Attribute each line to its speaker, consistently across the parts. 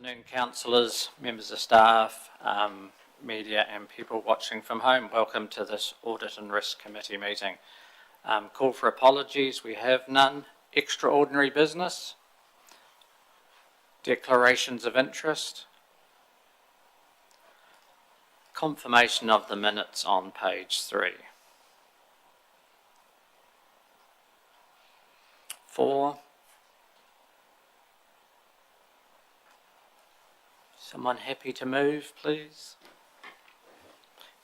Speaker 1: Afternoon, councillors, members of staff, media and people watching from home. Welcome to this Audit and Risk Committee meeting. Call for apologies, we have none. Extraordinary business. Declarations of interest. Confirmation of the minutes on page 3. 4. Someone happy to move, please?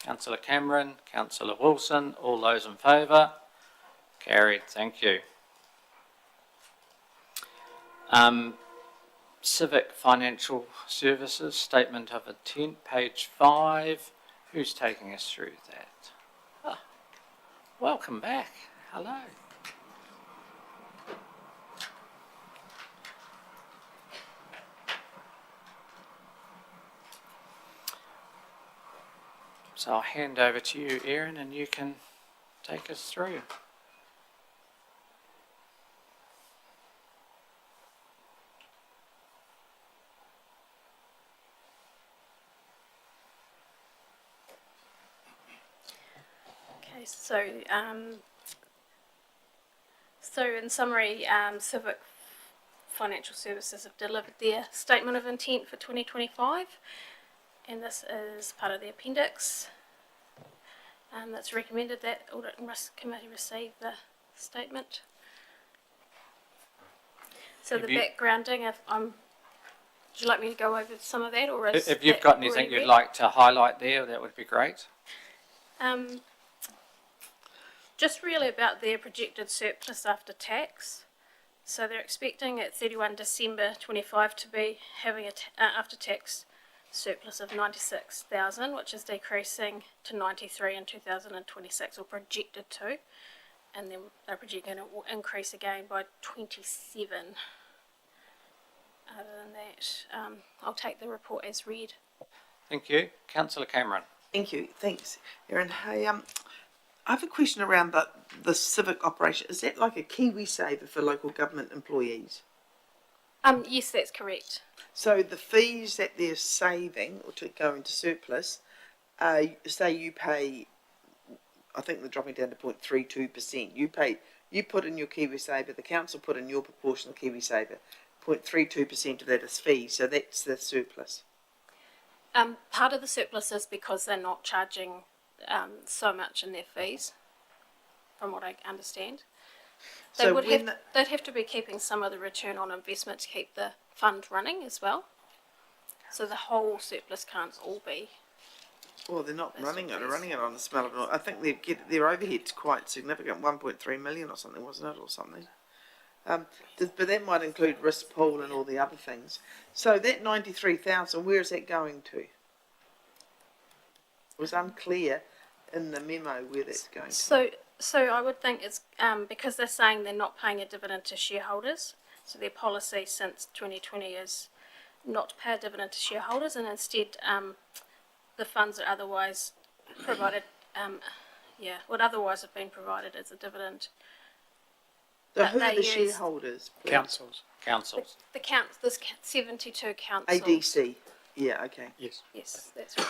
Speaker 1: Councillor Cameron, Councillor Wilson, all those in favour? Carried, thank you. Civic Financial Services, Statement of Intent, page 5. Who's taking us through that? Oh, welcome back. Hello. So I'll hand over to you, Erin, and you can take us through.
Speaker 2: Okay, so in summary, Civic Financial Services have delivered their Statement of Intent for 2025. And this is part of the appendix. That's recommended that Audit and Risk Committee receive the statement. So the backgrounding, would you like me to go over some of that, or is
Speaker 1: if you've got anything you'd like to highlight there, that would be great.
Speaker 2: Just really about their projected surplus after tax. So they're expecting at 31 December 25 to be having a after tax surplus of 96,000, which is decreasing to 93 in 2026, or projected to, and then they're projecting it will increase again by 27. Other than that, I'll take the report as read.
Speaker 1: Thank you. Councillor Cameron.
Speaker 3: Thank you. Thanks, Erin. Hey, I have a question around the civic operation. Is that like a KiwiSaver for local government employees?
Speaker 2: Yes, that's correct.
Speaker 3: So the fees that they're saving or to go into surplus, say you pay, I think they're dropping down to 0.32%. You put in your KiwiSaver, the council put in your proportion of KiwiSaver. 0.32% of that is fees, so that's the surplus.
Speaker 2: Part of the surplus is because they're not charging so much in their fees, from what I understand. They'd have to be keeping some of the return on investment to keep the fund running as well. So the whole surplus can't all be.
Speaker 3: Well, they're not running it. They're running it on the smell of it. I think their overhead's quite significant, 1.3 million or something, wasn't it, or something? But that might include risk pool and all the other things. So that 93,000, where is that going to? It was unclear in the memo where that's going to.
Speaker 2: So I would think it's because they're saying they're not paying a dividend to shareholders. So their policy since 2020 is not to pay a dividend to shareholders, and instead the funds are otherwise provided, would otherwise have been provided as a dividend.
Speaker 3: So who are the shareholders?
Speaker 1: Councils.
Speaker 2: There's 72 councils.
Speaker 3: ADC. Yeah. Okay.
Speaker 1: Yes.
Speaker 2: Yes, that's right.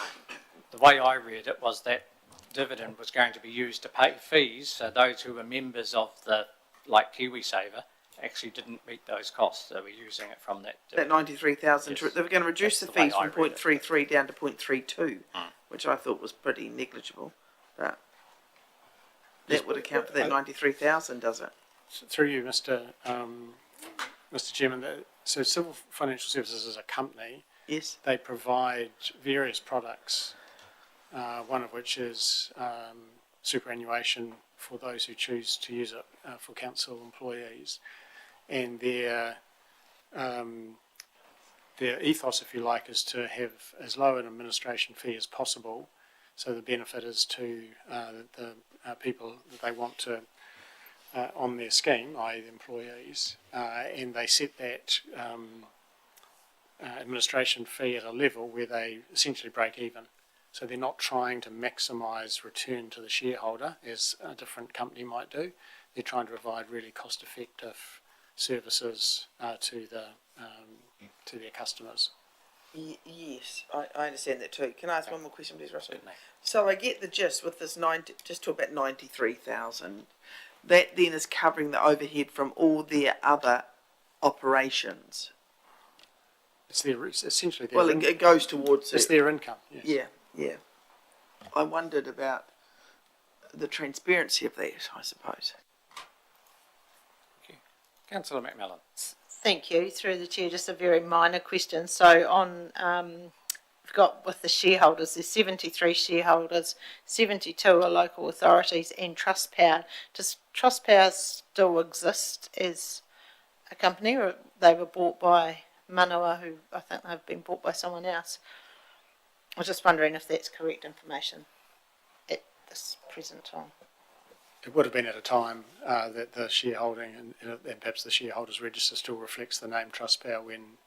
Speaker 1: The way I read it was that dividend was going to be used to pay fees, so those who were members of the, like KiwiSaver, actually didn't meet those costs. They were using it from that dividend.
Speaker 3: That 93,000.
Speaker 1: Yes.
Speaker 3: They were going to reduce the fees from 0.33 down to 0.32, which I thought was pretty negligible. But that would account for that 93,000, does it?
Speaker 4: Through you, Mr. Chairman. So Civil Financial Services is a company.
Speaker 3: Yes.
Speaker 4: They provide various products. One of which is superannuation for those who choose to use it for council employees, and their ethos, if you like, is to have as low an administration fee as possible. So the benefit is to the people that they want to on their scheme, i.e. the employees, and they set that administration fee at a level where they essentially break even. So they're not trying to maximise return to the shareholder, as a different company might do. They're trying to provide really cost-effective services to their customers.
Speaker 3: Yes, I understand that too. Can I ask one more question, please, Russell?
Speaker 1: Certainly.
Speaker 3: So I get the gist with this just talk about 93,000. That then is covering the overhead from all their other operations.
Speaker 4: It's essentially their
Speaker 3: Well,
Speaker 4: income.
Speaker 3: it goes towards
Speaker 4: It's
Speaker 3: it.
Speaker 4: their income, yes.
Speaker 3: Yeah, yeah. I wondered about the transparency of that, I suppose.
Speaker 1: Councillor McMillan.
Speaker 5: Thank you. Through the chair, just a very minor question. So on, we've got with the shareholders, there's 73 shareholders, 72 are local authorities and Trustpower. Does Trustpower still exist as a company, or they were bought by Manawa, who I think they've been bought by someone else? I was just wondering if that's correct information at this present time.
Speaker 4: It would have been at a time that the shareholding and perhaps the shareholders register still reflects the name Trustpower when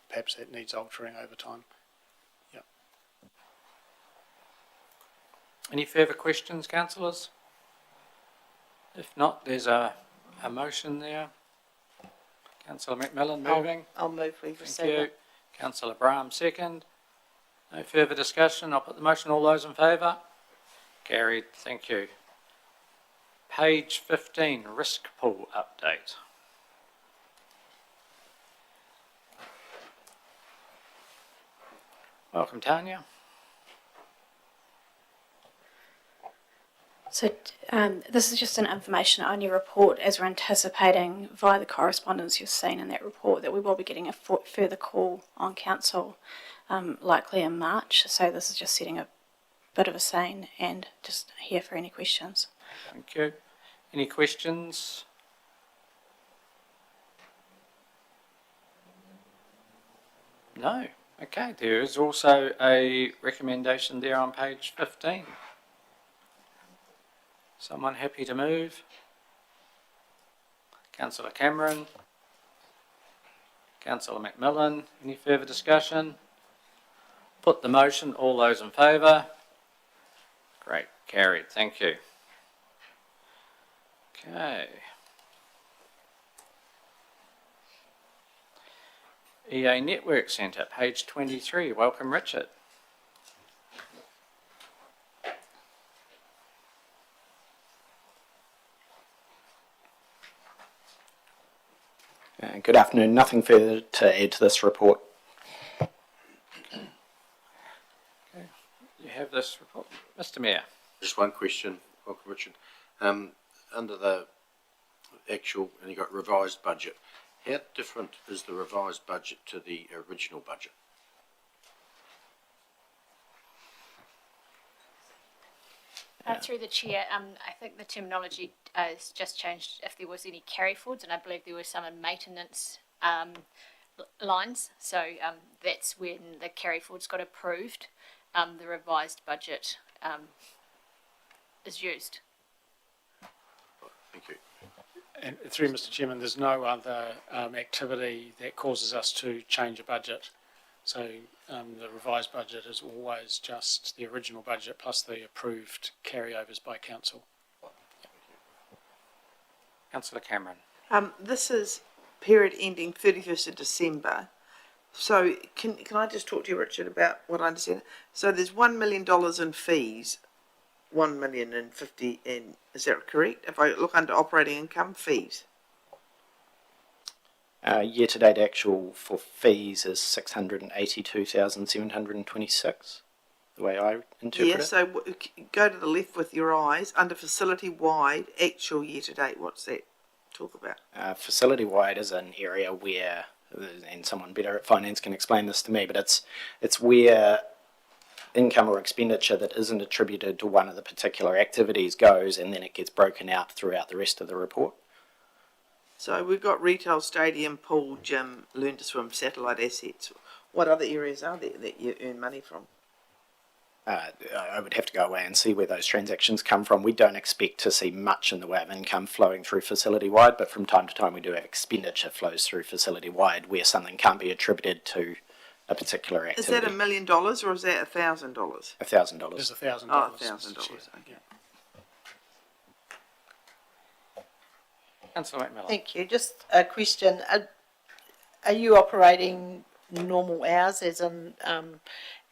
Speaker 4: perhaps that needs altering over time. Yeah.
Speaker 1: Any further questions, councillors? If not, there's a motion there. Councillor McMillan moving.
Speaker 5: I'll move we
Speaker 1: Thank
Speaker 5: receive
Speaker 1: you.
Speaker 5: it.
Speaker 1: Councillor Braham second. No further discussion. I'll put the motion. All those in favour? Carried. Thank you. Page 15, risk pool update. Welcome, Tanya.
Speaker 2: So this is just an information-only report, as we're anticipating via the correspondence you've seen in that report that we will be getting a further call on council, likely in March. So this is just setting a bit of a scene and just here for any questions.
Speaker 1: Thank you. Any questions? No. Okay, there is also a recommendation there on page 15. Someone happy to move? Councillor Cameron. Councillor McMillan. Any further discussion? Put the motion. All those in favour? Great. Carried. Thank you. Okay. EA Network Centre, page 23. Welcome, Richard.
Speaker 6: Good afternoon. Nothing further to add to this report.
Speaker 1: Okay. You have this report. Mr Mayor.
Speaker 7: Just one question. Welcome, Richard. Under the actual, and you got revised budget, how different is the revised budget to the original budget?
Speaker 8: Through the chair, I think the terminology has just changed if there was any carry forwards, and I believe there were some in maintenance lines. So that's when the carry forwards got approved. The revised budget is used.
Speaker 7: Thank you.
Speaker 4: And through Mr Chairman, there's no other activity that causes us to change a budget. So the revised budget is always just the original budget plus the approved carryovers by council.
Speaker 1: Councillor Cameron.
Speaker 3: This is period ending 31st of December. So can I just talk to you, Richard, about what I understand? So there's $1 million in fees, 1,050,000 in, is that correct? If I look under operating income, fees.
Speaker 6: Year-to-date actual for fees is 682,726, the way I interpret it.
Speaker 3: So go to the left with your eyes, under facility-wide, actual year-to-date, what's that talk about?
Speaker 6: Facility-wide is an area where, and someone better at finance can explain this to me, but it's where income or expenditure that isn't attributed to one of the particular activities goes, and then it gets broken out throughout the rest of the report.
Speaker 3: So we've got retail, stadium, pool, gym, learn to swim, satellite assets. What other areas are there that you earn money from?
Speaker 6: I would have to go away and see where those transactions come from. We don't expect to see much in the way of income flowing through facility-wide, but from time to time we do have expenditure flows through facility-wide where something can't be attributed to a particular activity.
Speaker 3: Is that $1 million or is that $1,000?
Speaker 6: $1,000.
Speaker 4: There's $1,000.
Speaker 3: Oh, $1,000. Okay.
Speaker 4: Yeah.
Speaker 1: Councillor McMillan.
Speaker 5: Thank you. Just a question. Are you operating normal hours, as in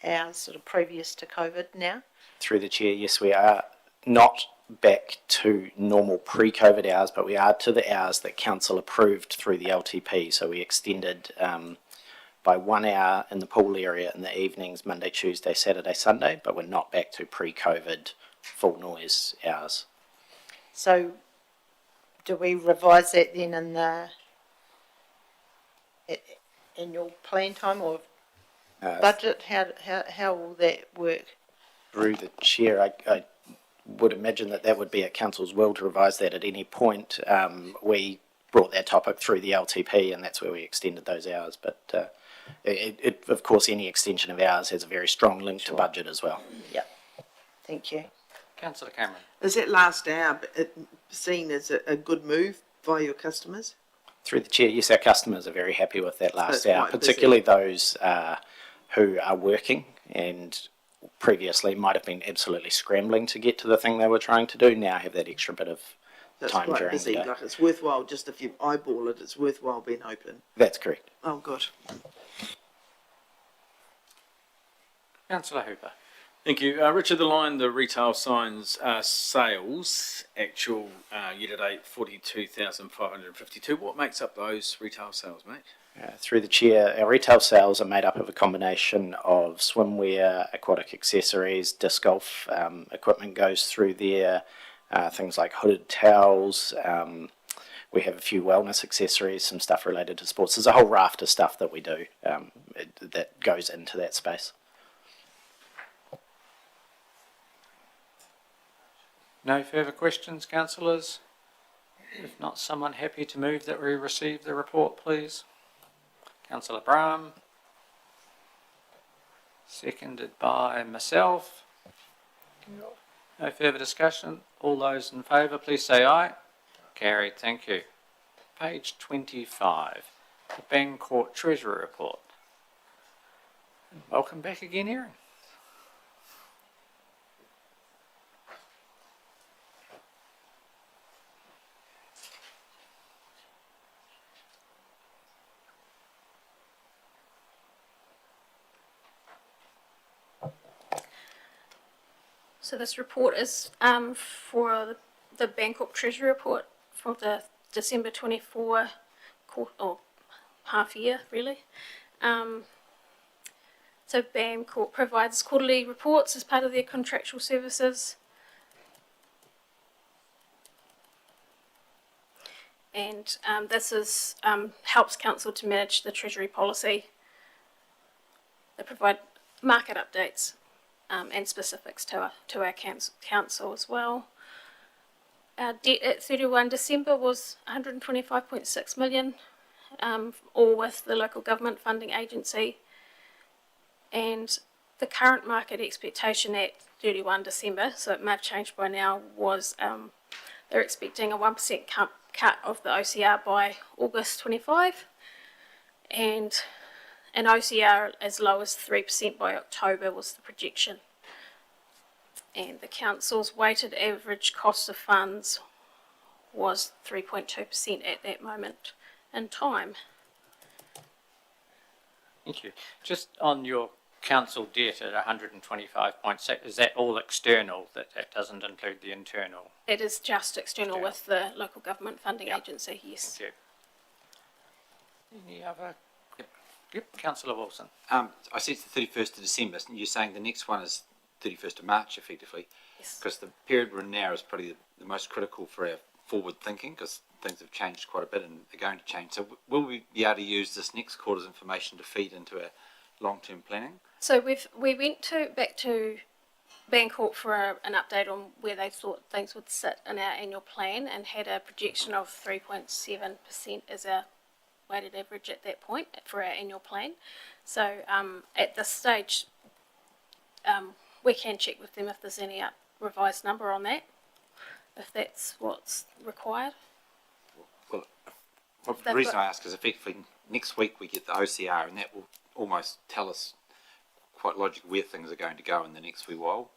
Speaker 5: hours sort of previous to COVID now?
Speaker 6: Through the chair, yes, we are not back to normal pre-COVID hours, but we are to the hours that council approved through the LTP. So we extended by 1 hour in the pool area in the evenings, Monday, Tuesday, Saturday, Sunday, but we're not back to pre-COVID full noise hours.
Speaker 5: So do we revise that then in the annual plan time or budget? How will that work?
Speaker 6: Through the chair, I would imagine that would be at council's will to revise that at any point. We brought that topic through the LTP, and that's where we extended those hours. But of course, any extension of hours has a very strong link to budget as well.
Speaker 5: Yep. Thank you.
Speaker 1: Councillor Cameron.
Speaker 3: Is that last hour seen as a good move by your customers?
Speaker 6: Through the chair, yes, our customers are very happy with that last
Speaker 3: it's
Speaker 6: hour,
Speaker 3: quite
Speaker 6: particularly those who are working and previously might have been absolutely scrambling to get to the thing they were trying to do, now have that extra bit of
Speaker 3: That's
Speaker 6: time
Speaker 3: quite
Speaker 6: during
Speaker 3: busy.
Speaker 6: the day.
Speaker 3: Like it's worthwhile. Just if you eyeball it, it's worthwhile being open.
Speaker 6: That's correct.
Speaker 3: Oh, good.
Speaker 1: Councillor Hooper.
Speaker 9: Thank you. Richard, the line, the retail signs sales, actual year-to-date 42,552. What makes up those retail sales, mate?
Speaker 6: Through the chair, our retail sales are made up of a combination of swimwear, aquatic accessories, disc golf equipment goes through there, things like hooded towels. We have a few wellness accessories, some stuff related to sports. There's a whole raft of stuff that we do that goes into that space.
Speaker 1: No further questions, councillors? If not, someone happy to move that we receive the report, please? Councillor Brahm. Seconded by myself. No further discussion. All those in favour, please say aye. Carried, thank you. Page 25, the Bancourt Treasury Report. Welcome back again, Erin.
Speaker 2: So this report is for the Bancorp Treasury Report for the December 24 or half year, really. So Bancorp provides quarterly reports as part of their contractual services. And this is helps council to manage the Treasury policy. They provide market updates and specifics to our council as well. Our debt at 31 December was 125.6 million, all with the local government funding agency. And the current market expectation at 31 December, so it may have changed by now, was they're expecting a 1% cut of the OCR by August 25, and an OCR as low as 3% by October was the projection. And the council's weighted average cost of funds was 3.2% at that moment in time.
Speaker 1: Thank you. Just on your council debt at 125.6, is that all external, that doesn't include the internal?
Speaker 2: It is just external with the local government funding agency, yes.
Speaker 1: Thank you. Any other? Yep, Councillor Wilson.
Speaker 10: I see it's the 31st of December, and you're saying the next one is 31st of March, effectively.
Speaker 2: Yes.
Speaker 10: Because the period we're in now is probably the most critical for our forward thinking, because things have changed quite a bit and are going to change. So will we be able to use this next quarter's information to feed into our long-term planning?
Speaker 2: So we went back to Bancorp for an update on where they thought things would sit in our annual plan, and had a projection of 3.7% as our weighted average at that point for our annual plan. So at this stage, we can check with them if there's any revised number on that, if that's what's required.
Speaker 10: Well, the reason I ask is effectively next week we get the OCR, and that will almost tell us quite logically where things are going to go in the next wee while.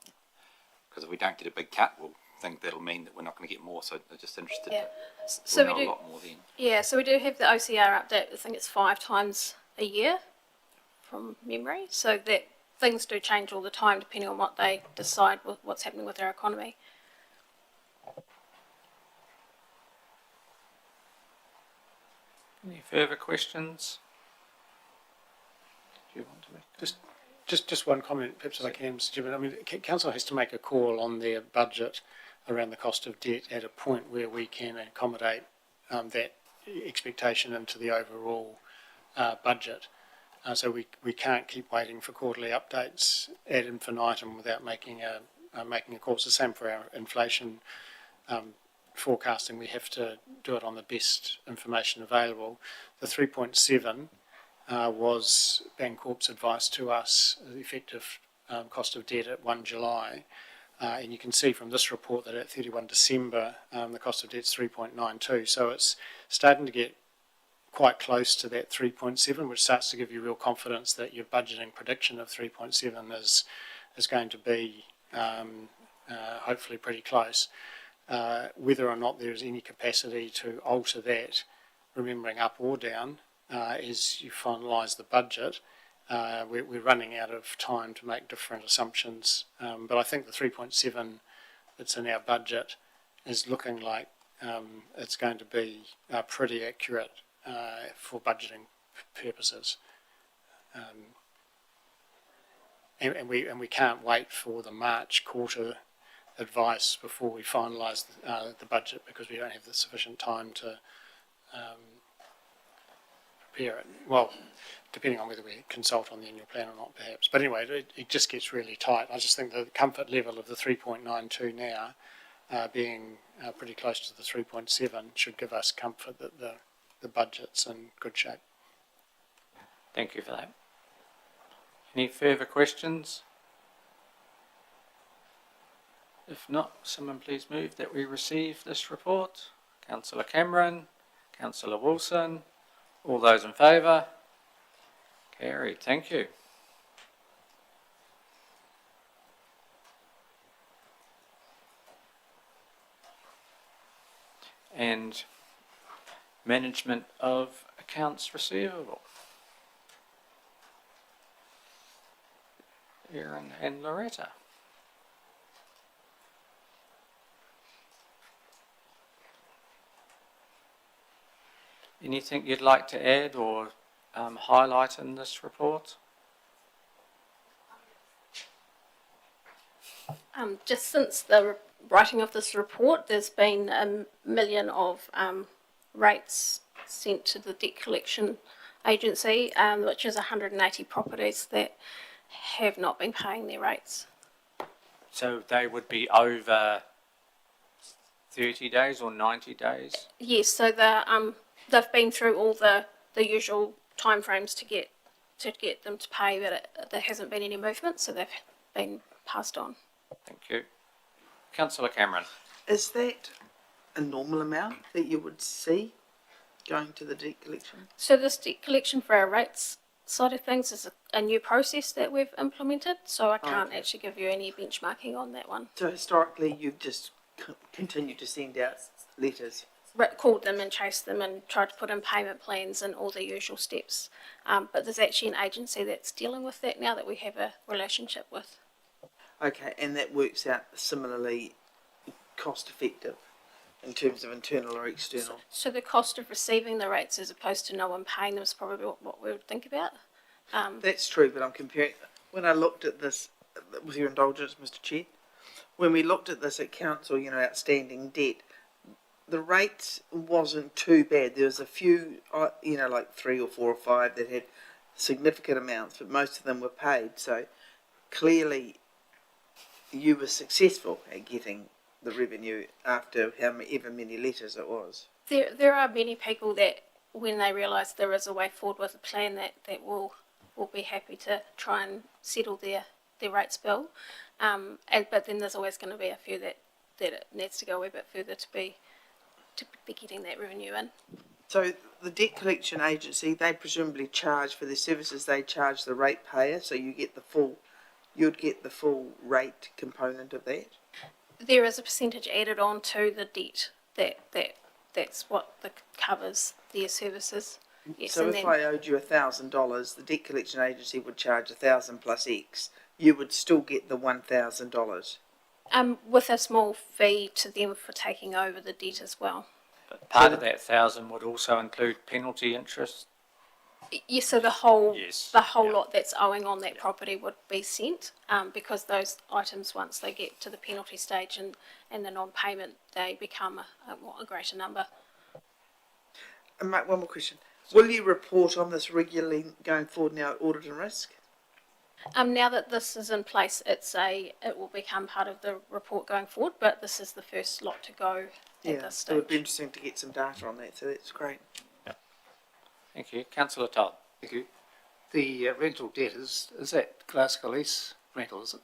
Speaker 10: Because if we don't get a big cut, we'll think that'll mean that we're not going to get more. So I'm just interested.
Speaker 2: Yeah.
Speaker 10: We'll know a lot more then.
Speaker 2: Yeah, so we do have the OCR update. I think it's 5 times a year. from memory. So that things do change all the time depending on what they decide with what's happening with our economy.
Speaker 1: Any further questions? Do you want to make?
Speaker 4: Just one comment, perhaps, if I can, Mr. Chairman. I mean, council has to make a call on their budget around the cost of debt at a point where we can accommodate that expectation into the overall budget. So we can't keep waiting for quarterly updates ad infinitum without making a call. It's the same for our inflation forecasting. We have to do it on the best information available. The 3.7 was Bancorp's advice to us, the effective cost of debt at 1 July. And you can see from this report that at 31 December, the cost of debt is 3.92. So it's starting to get quite close to that 3.7, which starts to give you real confidence that your budgeting prediction of 3.7 is going to be hopefully pretty close. Whether or not there is any capacity to alter that, remembering up or down, as you finalise the budget, we're running out of time to make different assumptions. But I think the 3.7 that's in our budget is looking like it's going to be pretty accurate for budgeting purposes. And we can't wait for the March quarter advice before we finalise the budget, because we don't have the sufficient time to prepare it. Well, depending on whether we consult on the annual plan or not, perhaps. But anyway, it just gets really tight. I just think the comfort level of the 3.92 now, being pretty close to the 3.7, should give us comfort that the budget's in good shape.
Speaker 1: Thank you for that. Any further questions? If not, someone please move that we receive this report. Councillor Cameron, Councillor Wilson, all those in favour? Carried, thank you. And management of accounts receivable. Erin and Loretta. Anything you'd like to add or highlight in this report?
Speaker 2: Just since the writing of this report, there's been 1 million of rates sent to the debt collection agency, which is 180 properties that have not been paying their rates.
Speaker 1: So they would be over 30 days or 90 days?
Speaker 2: Yes, so they've been through all the usual timeframes to get them to pay, but there hasn't been any movement, so they've been passed on.
Speaker 1: Thank you. Councillor Cameron.
Speaker 3: Is that a normal amount that you would see going to the debt collection?
Speaker 2: So this debt collection for our rates side of things is a new process that we've implemented, so I can't actually give you any benchmarking on that one.
Speaker 3: So historically you've just continued to send out letters?
Speaker 2: Called them and chased them and tried to put in payment plans and all the usual steps. But there's actually an agency that's dealing with that now that we have a relationship with.
Speaker 3: Okay, and that works out similarly cost effective in terms of internal or external?
Speaker 2: So the cost of receiving the rates as opposed to no one paying them is probably what we would think about.
Speaker 3: That's true, but I'm comparing, when I looked at this, with your indulgence, Mr. Chair, when we looked at this at council, outstanding debt, the rates wasn't too bad. There was a few, like 3 or 4 or 5 that had significant amounts, but most of them were paid. So clearly you were successful at getting the revenue after however many letters it was.
Speaker 2: There are many people that, when they realise there is a way forward with a plan, that will be happy to try and settle their rates bill. But then there's always going to be a few that it needs to go a wee bit further to be getting that revenue in.
Speaker 3: So the debt collection agency, they presumably charge for their services, they charge the rate payer, so you'd get the full rate component of that?
Speaker 2: There is a percentage added on to the debt that's what covers their services. Yes,
Speaker 3: So
Speaker 2: and
Speaker 3: if
Speaker 2: then,
Speaker 3: I owed you $1,000, the debt collection agency would charge 1,000 plus X. You would still get the $1,000.
Speaker 2: with a small fee to them for taking over the debt as well.
Speaker 1: But part of that 1,000 would also include penalty interest.
Speaker 2: Yes, so the whole
Speaker 1: Yes,
Speaker 2: the whole
Speaker 1: yeah.
Speaker 2: lot that's owing on that property would be sent, because those items, once they get to the penalty stage and the non-payment, they become a greater number.
Speaker 3: And Mike, one more question. Will you report on this regularly going forward now at Audit and Risk?
Speaker 2: Now that this is in place, it will become part of the report going forward, but this is the first lot to go at this
Speaker 3: it would be
Speaker 2: stage.
Speaker 3: interesting to get some data on that, so that's great.
Speaker 1: Thank you. Councillor Todd.
Speaker 11: Thank you. The rental debt, is that Glasgow lease rental, is it?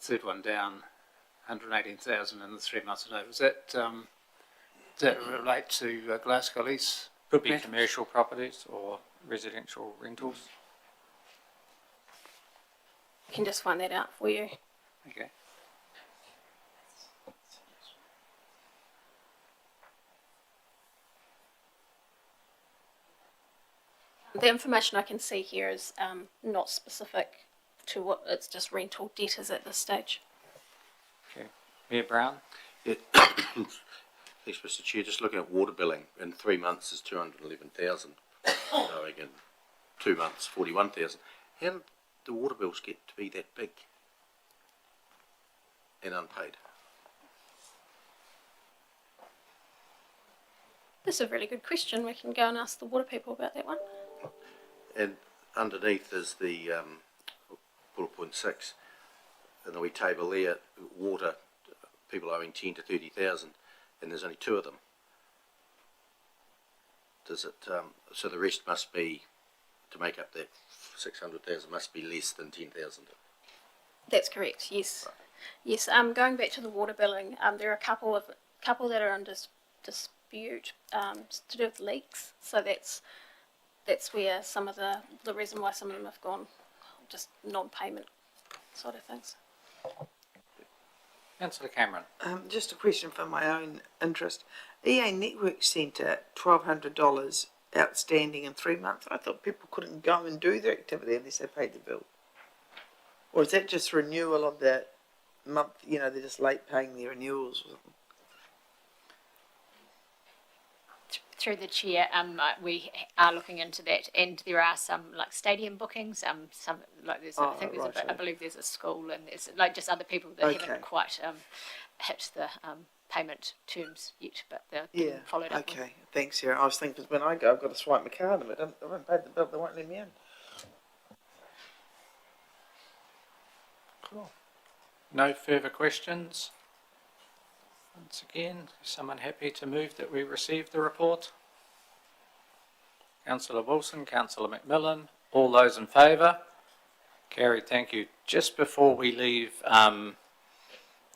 Speaker 11: Third one down, 118,000 in the 3 months of notice. Does that relate to Glasgow lease?
Speaker 1: Could be
Speaker 11: rentals?
Speaker 1: commercial properties or residential rentals.
Speaker 2: I can just find that out for you.
Speaker 11: Okay.
Speaker 2: The information I can see here is not specific to what, it's just rental debtors at this stage.
Speaker 1: Okay. Mayor Brown.
Speaker 7: Yeah. Thanks, Mr. Chair. Just looking at water billing, in 3 months is 211,000. So again, 2 months, 41,000. How did the water bills get to be that big and unpaid?
Speaker 2: That's a really good question. We can go and ask the water people about that one.
Speaker 7: And underneath is the bullet point 6, and the wee table there, water, people owing 10 to 30,000, and there's only 2 of them. Does it, so the rest must be, to make up that 600,000, must be less than 10,000?
Speaker 2: That's correct. Yes, yes. Going back to the water billing, there are a couple that are in dispute to do with leaks. So that's where some of the reason why some of them have gone just non-payment sort of things.
Speaker 1: Councillor Cameron.
Speaker 3: Just a question for my own interest. EA Network Centre, $1,200 outstanding in 3 months. I thought people couldn't go and do their activity unless they paid the bill. Or is that just renewal of the month? You know, they're just late paying their renewals or something.
Speaker 8: Through the chair, we are looking into that, and there are some like stadium bookings. Some like there's, I think there's
Speaker 3: right,
Speaker 8: I believe there's a school, and there's like just other people that
Speaker 3: Okay.
Speaker 8: haven't quite hit the payment terms yet, but they're getting followed up.
Speaker 3: Okay, thanks, Sarah. I was thinking, when I go, I've got to swipe my card, and I haven't paid the bill, they won't let me in.
Speaker 1: Cool. No further questions? Once again, is someone happy to move that we receive the report? Councillor Wilson, Councillor McMillan, all those in favour? Carried, thank you. Just before we leave the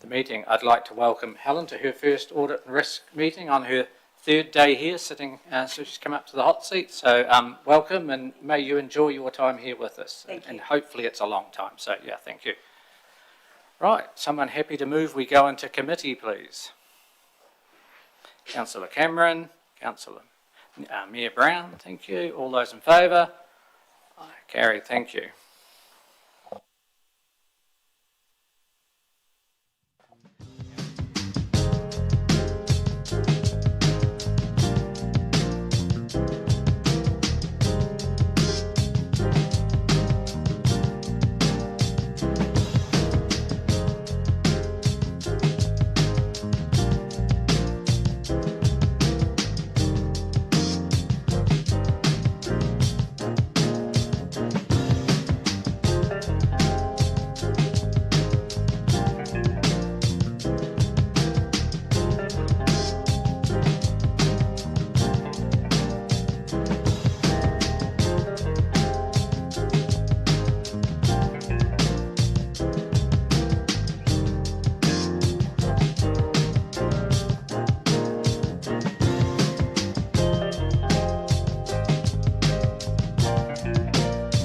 Speaker 1: meeting, I'd like to welcome Helen to her first Audit and Risk meeting on her 3rd day here, sitting, so she's come up to the hot seat. So welcome, and may you enjoy your time here with us.
Speaker 3: Thank you.
Speaker 1: And hopefully it's a long time, so yeah, thank you. Right, someone happy to move we go into committee, please. Councillor Cameron, Councillor Mayor Brown, thank you. All those in favour? Carried, thank you.